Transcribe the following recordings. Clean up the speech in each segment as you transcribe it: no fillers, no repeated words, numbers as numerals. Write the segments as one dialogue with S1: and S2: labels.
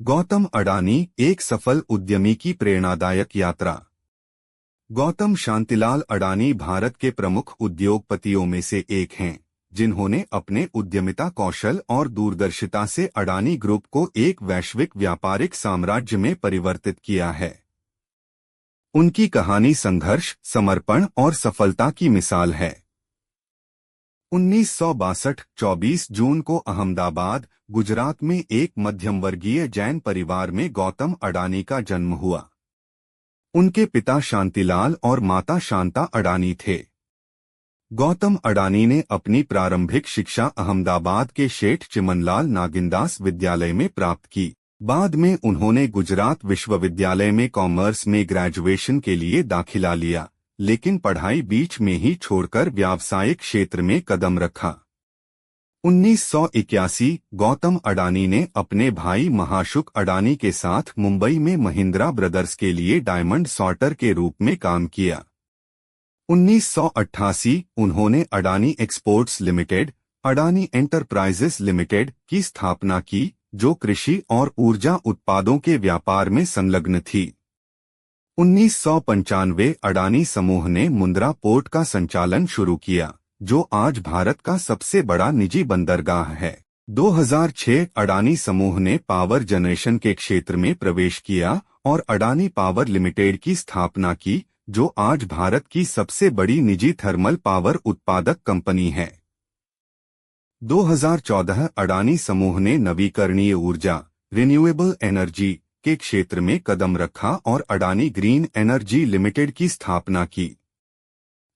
S1: गौतम अडानी, एक सफल उद्यमी की प्रेरणादायक यात्रा। गौतम शांतिलाल अडानी भारत के प्रमुख उद्योगपतियों में से एक हैं, जिन्होंने अपने उद्यमिता कौशल और दूरदर्शिता से अडानी ग्रुप को एक वैश्विक व्यापारिक साम्राज्य में परिवर्तित किया है। उनकी कहानी संघर्ष, समर्पण और सफलता की मिसाल है। 1962 24 जून को अहमदाबाद, गुजरात में एक मध्यम वर्गीय जैन परिवार में गौतम अडानी का जन्म हुआ। उनके पिता शांतिलाल और माता शांता अडानी थे। गौतम अडानी ने अपनी प्रारंभिक शिक्षा अहमदाबाद के शेठ चिमनलाल नागिनदास विद्यालय में प्राप्त की। बाद में उन्होंने गुजरात विश्वविद्यालय में कॉमर्स में ग्रेजुएशन के लिए दाखिला लिया, लेकिन पढ़ाई बीच में ही छोड़कर व्यावसायिक क्षेत्र में कदम रखा। 1981 गौतम अडानी ने अपने भाई महाशुक अडानी के साथ मुंबई में महिंद्रा ब्रदर्स के लिए डायमंड सॉर्टर के रूप में काम किया। 1988 उन्होंने Adani exports limited, Adani enterprises limited की स्थापना की, जो कृषि और ऊर्जा उत्पादों के व्यापार में संलग्न थी। 1995 अडानी समूह ने मुंद्रा पोर्ट का संचालन शुरू किया, जो आज भारत का सबसे बड़ा निजी बंदरगाह है। 2006 अडानी समूह ने पावर जनरेशन के क्षेत्र में प्रवेश किया और अडानी पावर लिमिटेड की स्थापना की, जो आज भारत की सबसे बड़ी निजी थर्मल पावर उत्पादक कंपनी है। 2014 अडानी समूह ने नवीकरणीय ऊर्जा, रिन्यूएबल एनर्जी के क्षेत्र में कदम रखा और अडानी ग्रीन एनर्जी लिमिटेड की स्थापना की।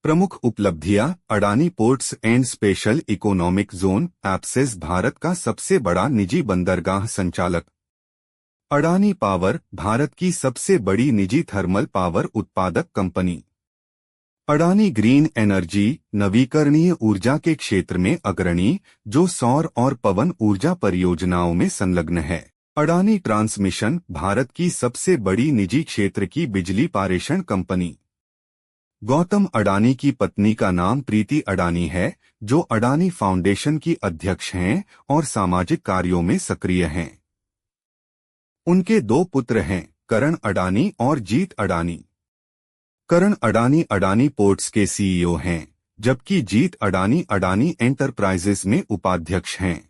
S1: प्रमुख उपलब्धियां: Adani ports and special economic zone एप्सिस Bharat का सबसे बड़ा निजी बंदरगाह संचालक। अडानी पावर भारत की सबसे बड़ी निजी थर्मल पावर उत्पादक कंपनी। अडानी ग्रीन एनर्जी नवीकरणीय ऊर्जा के क्षेत्र में अग्रणी, जो सौर और पवन ऊर्जा परियोजनाओं में संलग्न है। अडानी ट्रांसमिशन भारत की सबसे बड़ी निजी क्षेत्र की बिजली पारेषण कंपनी। गौतम अडानी की पत्नी का नाम प्रीति अडानी है, जो अडानी फाउंडेशन की अध्यक्ष हैं और सामाजिक कार्यों में सक्रिय हैं। उनके दो पुत्र हैं, करण अडानी और जीत अडानी। करण अडानी अडानी पोर्ट्स के सीईओ हैं, जबकि जीत अडानी अडानी एंटरप्राइजेस में उपाध्यक्ष हैं।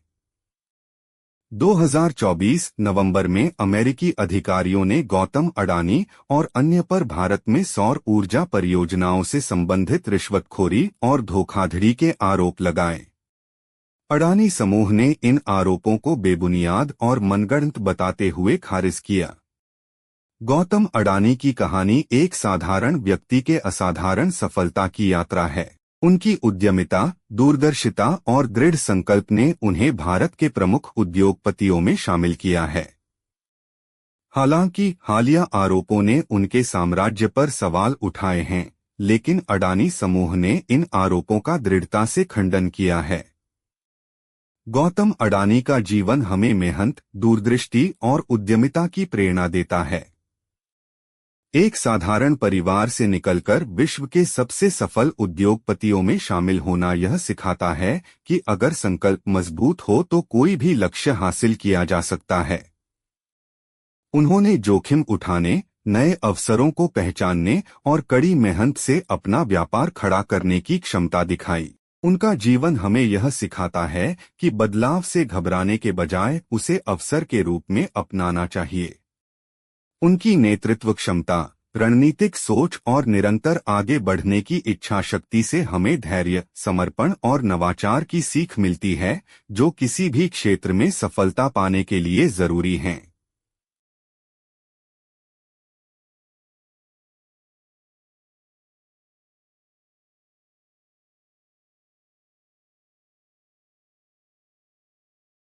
S1: 2024 नवंबर में अमेरिकी अधिकारियों ने गौतम अडानी और अन्य पर भारत में सौर ऊर्जा परियोजनाओं से संबंधित रिश्वतखोरी और धोखाधड़ी के आरोप लगाए। अडानी समूह ने इन आरोपों को बेबुनियाद और मनगढ़ंत बताते हुए खारिज किया। गौतम अडानी की कहानी एक साधारण व्यक्ति के असाधारण सफलता की यात्रा है। उनकी उद्यमिता, दूरदर्शिता और दृढ़ संकल्प ने उन्हें भारत के प्रमुख उद्योगपतियों में शामिल किया है। हालांकि हालिया आरोपों ने उनके साम्राज्य पर सवाल उठाए हैं, लेकिन अडानी समूह ने इन आरोपों का दृढ़ता से खंडन किया है। गौतम अडानी का जीवन हमें मेहनत, दूरदृष्टि और उद्यमिता की प्रेरणा देता है। एक साधारण परिवार से निकलकर विश्व के सबसे सफल उद्योगपतियों में शामिल होना यह सिखाता है कि अगर संकल्प मजबूत हो तो कोई भी लक्ष्य हासिल किया जा सकता है। उन्होंने जोखिम उठाने, नए अवसरों को पहचानने और कड़ी मेहनत से अपना व्यापार खड़ा करने की क्षमता दिखाई। उनका जीवन हमें यह सिखाता है कि बदलाव से घबराने के बजाय उसे अवसर के रूप में अपनाना चाहिए। उनकी नेतृत्व क्षमता, रणनीतिक सोच और निरंतर आगे बढ़ने की इच्छा शक्ति से हमें धैर्य, समर्पण और नवाचार की सीख मिलती है, जो किसी भी क्षेत्र में सफलता पाने के लिए जरूरी हैं।